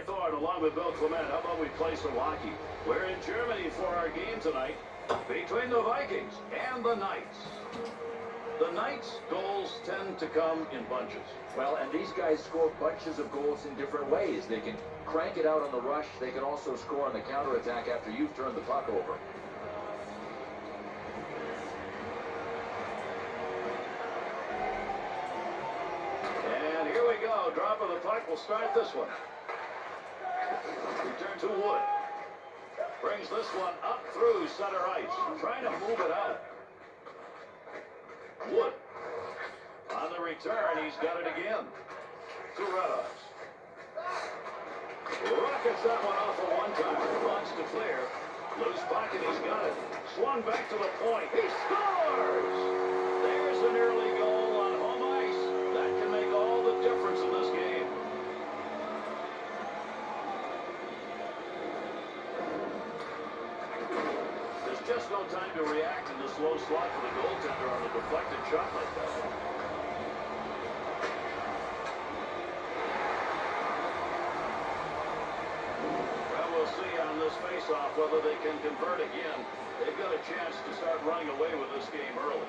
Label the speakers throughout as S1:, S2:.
S1: Thorne along with Bill Clement. How about we play some hockey? We're in Germany for our game tonight between the Vikings and the Knights. The Knights' goals tend to come in bunches.
S2: Well, and these guys score bunches of goals in different ways. They can crank it out on the rush. They can also score on the counterattack after you've turned the puck over.
S1: And here we go. Drop of the puck. We'll start this one. Return to Wood. Brings this one up through center ice. Trying to move it out. Wood. On the return, he's got it again. To Redox. Rockets that one off a one-timer. Wants to clear. Loose puck, and he's got it. Swung back to the point. He scores! There's an early goal on home ice. That can make all the difference in this game. There's just no time to react in the slow slot for the goaltender on a deflected shot like that. Well, we'll see on this face-off whether they can convert again. They've got a chance to start running away with this game early.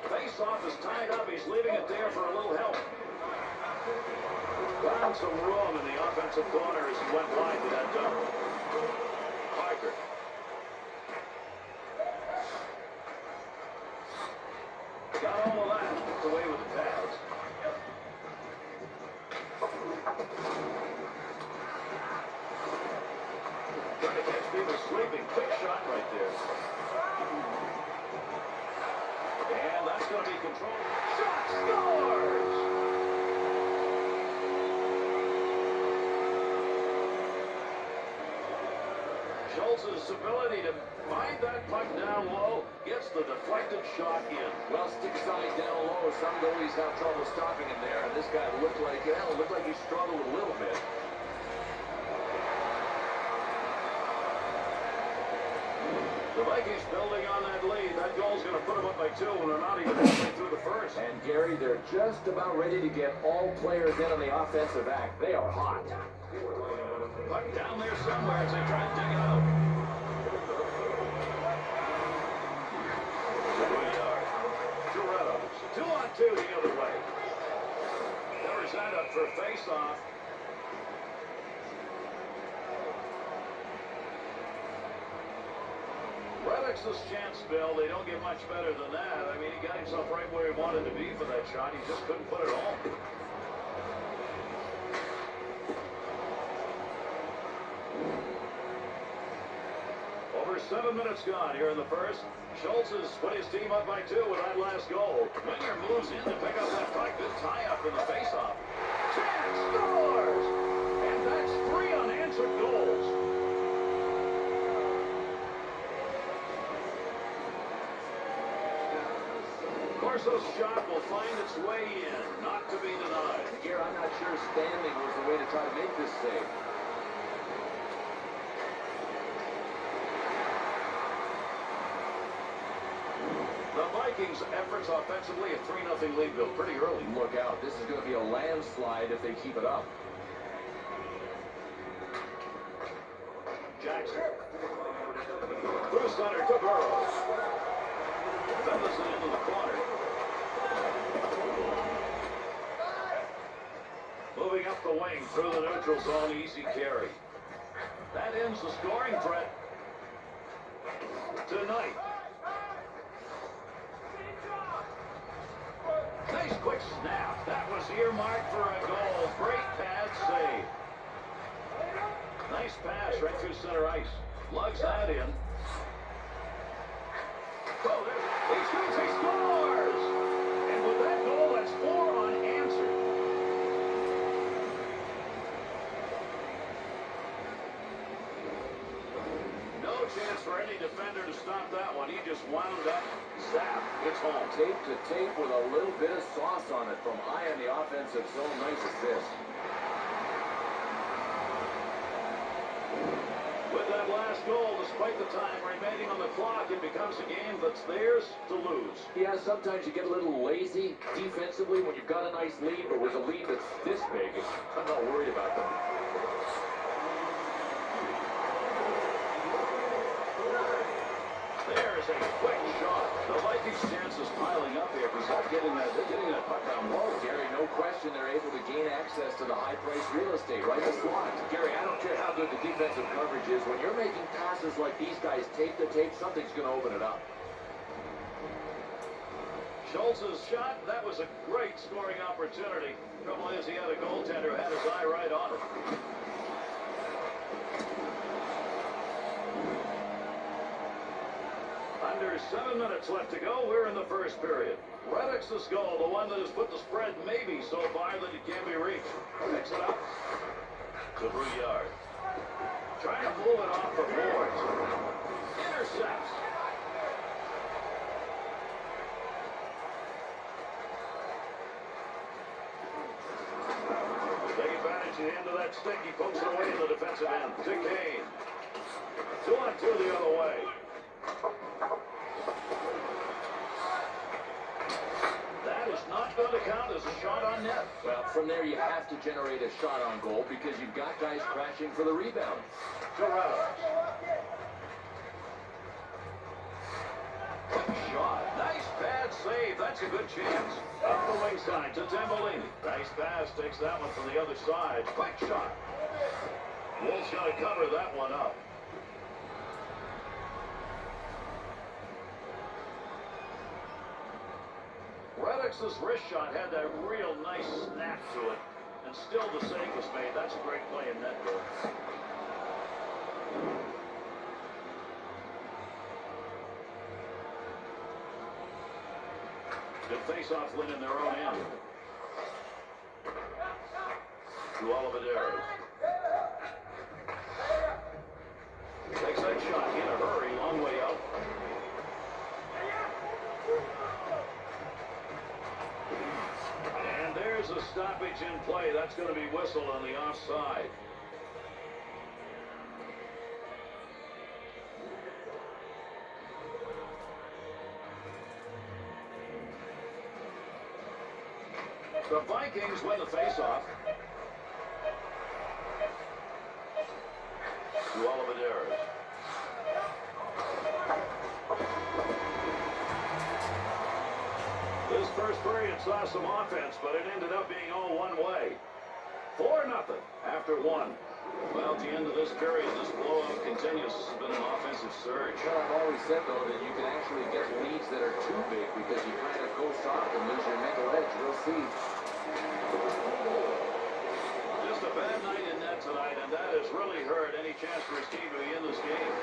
S1: Face-off is tied up. He's leaving it there for a little help. Found some room in the offensive corner as he went wide to that double. Parker. Got all of that. Gets away with the pass. Trying to catch people sleeping. Quick shot right there. And that's going to be controlled. Shot scores! Schultz's ability to find that puck down low gets the deflected shot in.
S2: Well, stick side down low. Some goalies have trouble stopping him there, and this guy looked like he struggled a little bit.
S1: The Vikings building on that lead. That goal's going to put them up by 2 when they're not even halfway through the first.
S2: And Gary, they're just about ready to get all players in on the offensive act. They are hot.
S1: Puck down there somewhere as they try to dig it out. Toretto. 2-on-2 the other way. Covers that up for a face-off. Reddick's chance, Bill. They don't get much better than that. I mean, he got himself right where he wanted to be for that shot. He just couldn't put it home. Over 7 minutes gone here in the first. Schultz has put his team up by 2 with that last goal. Winger moves in to pick up that puck. Good tie-up in the face-off. Chance scores! And that's 3 unanswered goals. Corso's shot will find its way in, not to be denied.
S2: Here, I'm not sure standing was the way to try to make this save.
S1: The Vikings' efforts offensively, a 3-0 lead, Bill, pretty early.
S2: Look out. This is going to be a landslide if they keep it up.
S1: Jackson. Through center to Burrows. Feathers it into the corner. Moving up the wing through the neutral zone, easy carry. That ends the scoring threat tonight. Nice quick snap. That was earmarked for a goal. Great pad save. Nice pass right through center ice. Lugs that in. Oh, he shoots, he scores! And with that goal, that's 4 unanswered. No chance for any defender to stop that one. He just wound up, zap, it's home.
S2: Tape to tape with a little bit of sauce on it from high in the offensive zone. Nice assist.
S1: With that last goal. Despite the time remaining on the clock, it becomes a game that's theirs to lose.
S2: Yeah, sometimes you get a little lazy defensively when you've got a nice lead, but with a lead that's this big, I'm not worried about them.
S1: There's a quick shot. The Vikings' chances piling up here because they're getting that puck down low.
S2: Gary, no question they're able to gain access to the high-priced real estate right in the slot. Gary, I don't care how good the defensive coverage is. When you're making passes like these guys tape to tape, something's going to open it up.
S1: Schultz's shot, that was a great scoring opportunity. Trouble is he had a goaltender who had his eye right on it. Under 7 minutes left to go. We're in the first period. Reddick's goal, the one that has put the spread maybe so far that it can't be reached. Picks it up to Brouillard. Trying to move it off the boards. Intercepts. Take advantage of the end of that stick. He pokes it away in the defensive end. To Kane. 2-on-2 the other way. That is not going to count as a shot on net.
S2: Well, from there you have to generate a shot on goal because you've got guys crashing for the rebound.
S1: Toronto. Shot. Nice pad save. That's a good chance. Up the wing side to Tambolini. Nice pass. Takes that one from the other side. Quick shot. Wolves got to cover that one up. Reddick's wrist shot had that real nice snap to it. And still the save was made. That's a great play in net goal. Good face-off win in their own end. To Oliveira. Takes that shot in a hurry, long way out. And there's a stoppage in play. That's going to be whistled on the offside. The Vikings win the faceoff. To Oliveira. This first period saw some offense, but it ended up being all one way. 4-0 after one. Well, at the end of this period, this blowout continues. This has been an offensive surge.
S2: Well, I've always said, though, that you can actually get leads that are too big because you kind of go soft and lose your mental edge. We'll see.
S1: Just a bad night in net tonight, and that has really hurt any chance for his team to be in this game.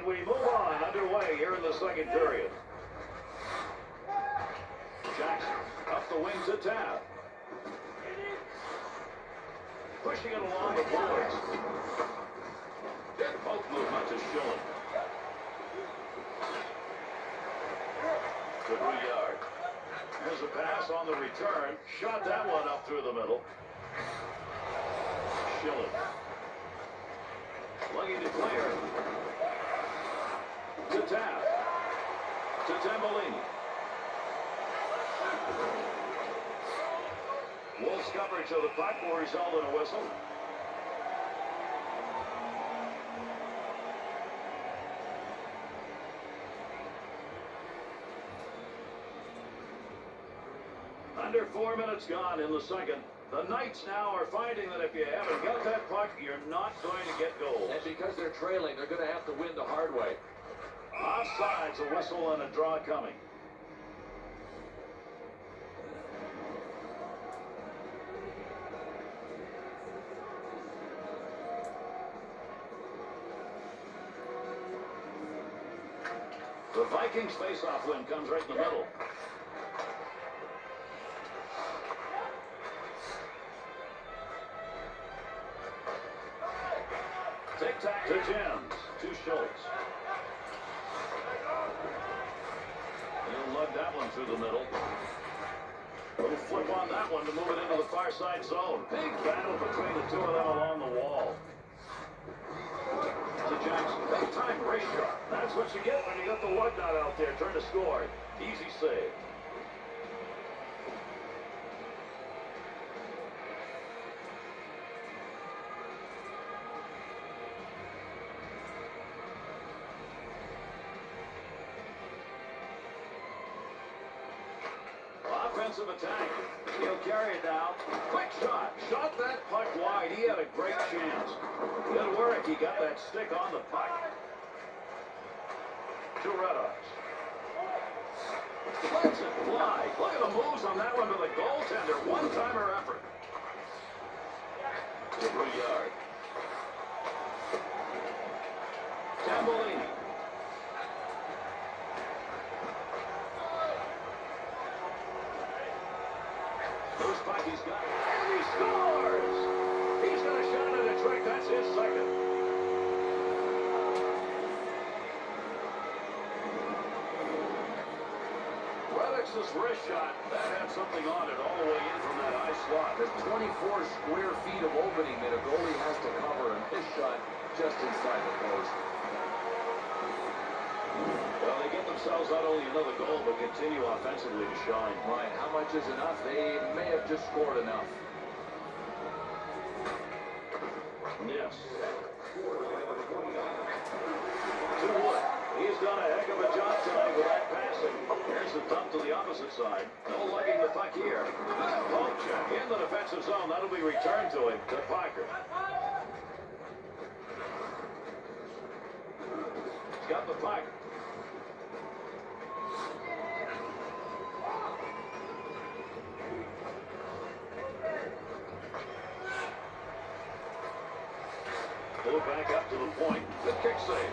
S1: We move on, underway here in the second period. Jackson up the wing to Tabb. Pushing it along the boards. Both movement to Schilling. To Brouillard. There's a pass on the return. Shot that one up through the middle. Schilling. Looking to clear. To Tabb. To Tambolini. Wolves coverage of the puck will result in a whistle. Under 4 minutes gone in the second. The Knights now are finding that if you haven't got that puck, you're not going to get goals.
S2: And because they're trailing, they're going to have to win the hard way.
S1: Offsides, a whistle and a draw coming. The Vikings face-off win comes right in the middle. Tic-tac to Jens, to Schultz. He'll lug that one through the middle. Little flip on that one to move it into the far side zone. Big battle between the two of them along the wall. To Jackson, big time race shot. That's what you get when you got the lug nut out there trying to score. Easy save. Offensive attack. He'll carry it now. Quick shot. Shot that puck wide. He had a great chance. Good work. He got that stick on the puck. To Redhawks. Lets it fly. Look at the moves on that one to the goaltender. One-timer effort. To Brouillard. Tambolini. Whose puck he's got? And he scores! He's got a shot at a trick. That's his second. Reddick's wrist shot. That had something on it all the way in from that high slot.
S2: There's 24 square feet of opening that a goalie has to cover, and this shot just inside the post.
S1: Well, they get themselves not only another goal, but continue offensively to shine.
S2: Right, how much is enough? They may have just scored enough.
S1: Yes. To Wood. He's done a heck of a job tonight with that passing. Here's the dump to the opposite side. No lugging the puck here. Poke check in the defensive zone. That'll be returned to him, to Parker. He's got the puck. Pull it back up to the point. Good kick save.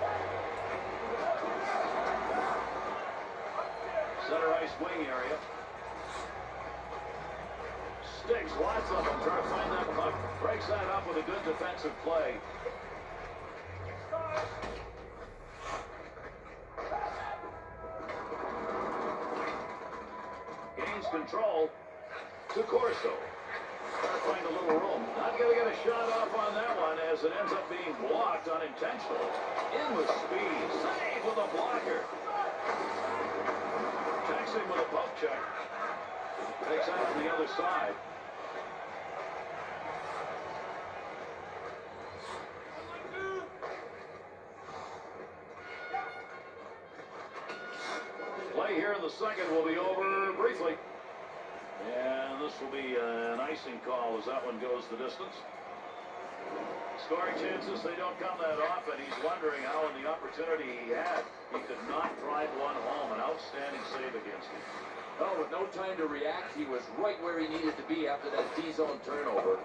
S1: Center ice wing area. Sticks, lots of them. Try to find that puck. Breaks that up with a good defensive play. Gains control to Corso. Trying to find a little room. Not going to get a shot off on that one as it ends up being blocked unintentionally. In with speed. Save with a blocker. Checks him with a poke check. Takes out on the other side. Play here in the second will be over briefly. And this will be an icing call as that one goes the distance. Scoring chances, they don't come that often. He's wondering how in the opportunity he had, he could not drive one home. An outstanding save against him.
S2: Oh, with no time to react, he was right where he needed to be after that D-zone turnover.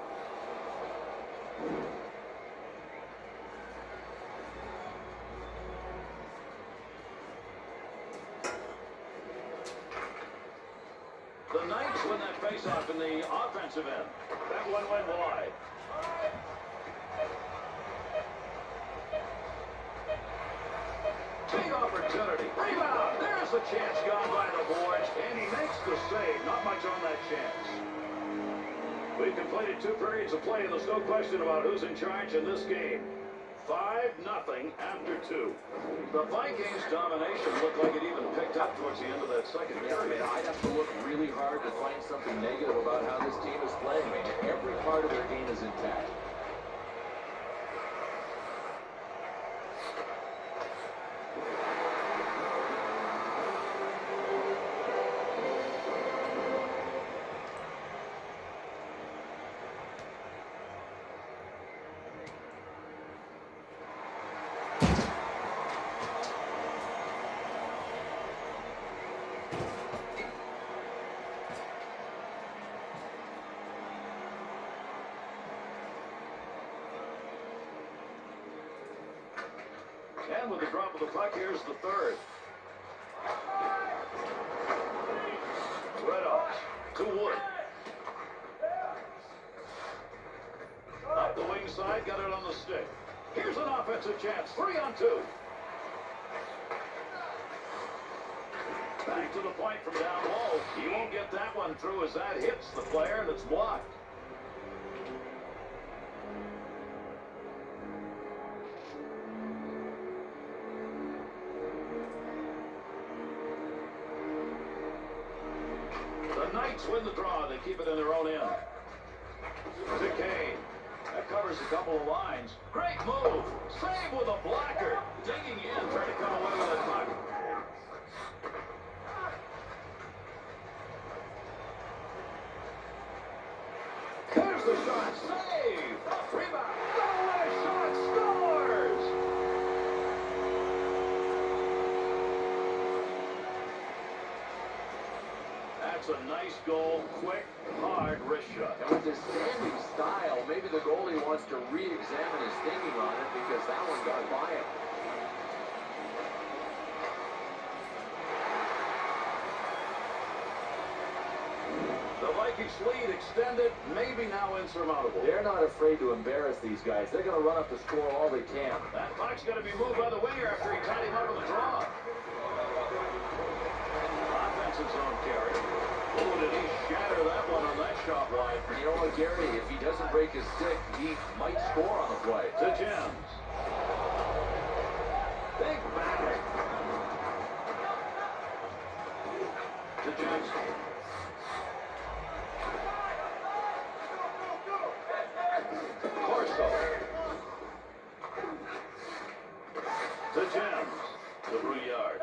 S1: The Knights win that face-off in the offensive end. That one went wide. Big opportunity. Rebound. There's a chance gone by the boards, and he makes the save. Not much on that chance. We've completed 2 periods of play, and there's no question about who's in charge in this game. 5-0 after 2. The Vikings' domination looked like it even picked up towards the end of that second
S2: Yeah, I mean,
S1: period.
S2: I'd have to look really hard to find something negative about how this team is playing. I mean, every part of their game is intact.
S1: And with the drop of the puck, here's the third. Breton to Wood. Up the wing side, got it on the stick. Here's an offensive chance, 3-on-2. Back to the point from down low. He won't get that one through as that hits the player and it's blocked. The Knights win the draw. They keep it in their own end. To Kane. That covers a couple of lines. Great move. Save with a blocker. Digging in, trying to come away with a puck. There's the shot. Save. Rebound. What a shot. Scores. That's a nice goal. Quick, hard wrist shot.
S2: And with his standing style, maybe the goalie wants to re-examine his thinking on it because that one got by him.
S1: The Vikings lead extended, maybe now insurmountable.
S2: They're not afraid to embarrass these guys. They're going to run up the score all they can.
S1: That puck's going to be moved by the winger after he tied him up in the draw. Offensive zone carry. Oh, did he shatter that one on that shot wide.
S2: And you know what, Gary? If he doesn't break his stick, he might score on the play.
S1: To Gems. Big batter. To Gems. Corso. To Gems. To Brouillard.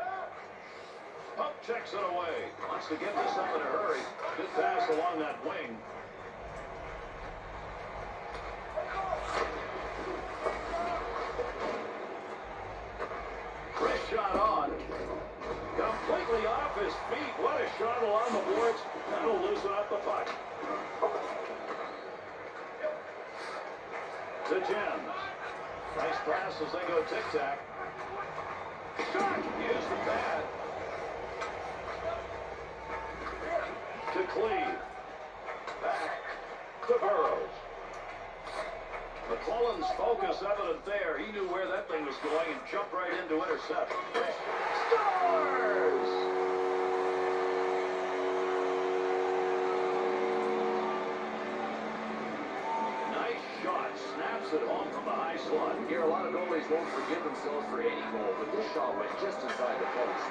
S1: Puck checks it away. Wants to get this up in a hurry. Good pass along that wing. Wrist shot on. Completely off his feet. What a shot along the boards. That'll loosen up the puck. To Gems. Nice pass as they go tic-tac. Shot! Use the pad. To Cleve. Back to Burrows. McClellan's focus evident there. He knew where that thing was going and jumped right in to intercept. Scores! Nice shot. Snaps it home from the high slot.
S2: Here, a lot of goalies won't forgive themselves for any goal, but this shot went just inside the post.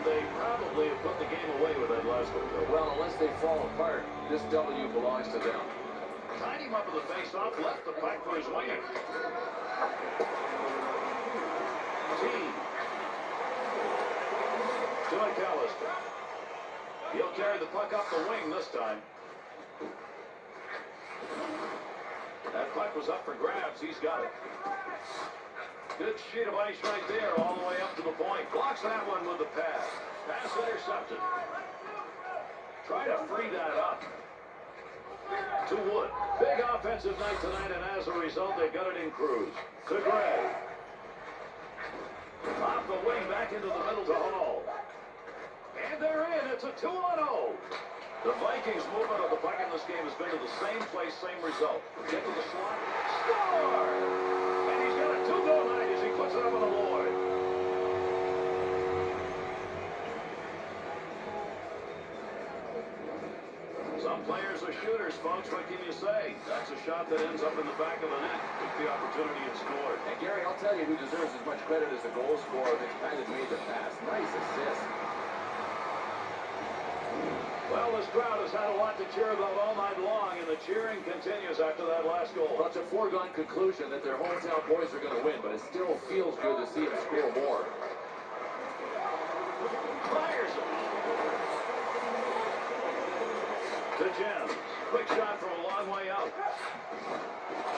S1: They probably have put the game away with that last one.
S2: Well, unless they fall apart, this W belongs to them.
S1: Tied him up in the face-off, left the puck for his winger. T. To McAllister. He'll carry the puck up the wing this time. That puck was up for grabs. He's got it. Good sheet of ice right there, all the way up to the point. Blocks that one with the pass. Pass intercepted. Try to free that up. To Wood. Big offensive night tonight, and as a result, they got it in Cruz. To Gray. Off the wing, back into the middle to Hall. And they're in. It's a 2-on-0. The Vikings' movement of the puck in this game has been to the same place, same result. Get to the slot. Score! And he's got a 2-goal night as he puts it up on the board. Some players are shooters, folks. What can you say? That's a shot that ends up in the back of the net. Took the opportunity and scored.
S2: And Gary, I'll tell you who deserves as much credit as the goal scorer that's kind of made the pass. Nice assist.
S1: Well, this crowd has had a lot to cheer about all night long, and the cheering continues after that last goal.
S2: Well, it's a foregone conclusion that their hometown boys are going to win, but it still feels good to see them score more.
S1: Fires it. To Gems. Quick shot from a long way out.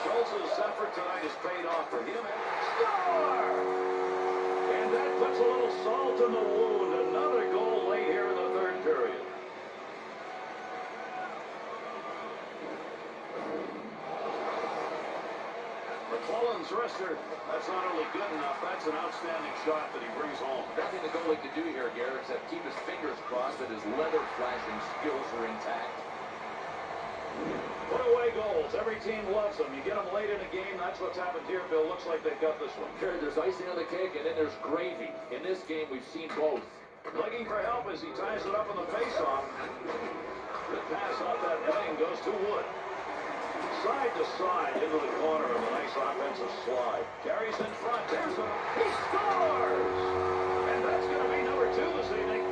S1: Schultz's effort tonight has paid off for him. Score! And that puts a little salt in the wound. Another goal late here in the third period. McClellan's wrister. That's not only good enough, that's an outstanding shot that he brings home.
S2: Nothing the goalie could do here, Garrett, except keep his fingers crossed that his leather flashing skills were intact.
S1: Put away goals. Every team loves them. You get them late in a game. That's what's happened here, Bill. Looks like they've got this one.
S2: Garrett, there's icing on the cake, and then there's gravy. In this game, we've seen both.
S1: Looking for help as he ties it up in the faceoff. Good pass off that wing goes to Wood. Side to side into the corner of a nice offensive slide. Carries in front. There's a... He scores! And that's going to be number 2 this evening.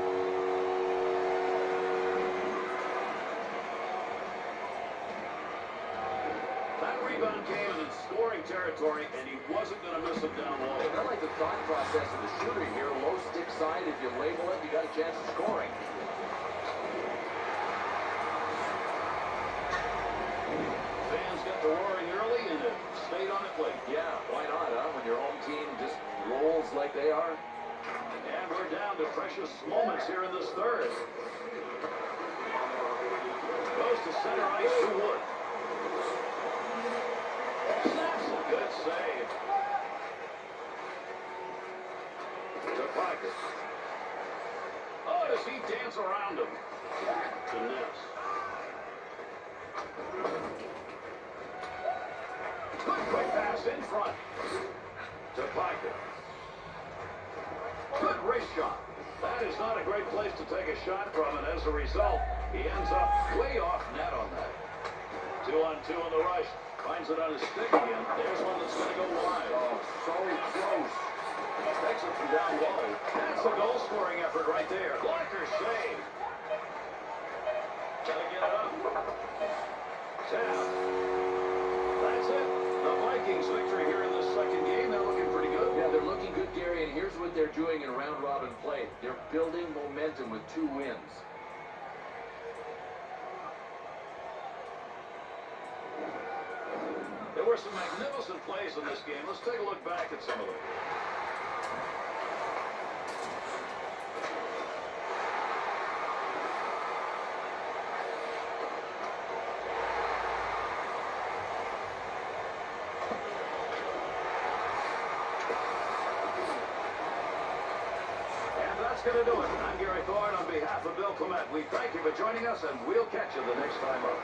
S1: That rebound came in scoring territory, and he wasn't going to miss it down low.
S2: I like the thought process of the shooter here. Low stick side, if you label it, you got a chance of scoring.
S1: Fans got to roaring early, and it stayed on it late.
S2: Yeah, why not, huh? When your home team just rolls like they are.
S1: And we're down to precious moments here in this third. Goes to center ice to Wood. Snaps a good save. To Parker. Oh, does he dance around him? To Ness. Good quick pass in front. To Parker. Good wrist shot. That is not a great place to take a shot from, and as a result, he ends up way off net on that. 2-on-2 on the rush. Finds it on his stick again. There's one that's going to go wide.
S2: Oh, so close.
S1: Takes it from down low. That's a goal-scoring effort right there. Blocker save. Gotta get it up. Tap. That's it. The Vikings victory here in this second game. They're looking pretty good.
S2: Yeah, they're looking good, Gary, and here's what they're doing in round-robin play. They're building momentum with 2 wins.
S1: There were some magnificent plays in this game. Let's take a look back at some of them. And that's going to do it. I'm Gary Thorne on behalf of Bill Clement. We thank you for joining us, and we'll catch you the next time up.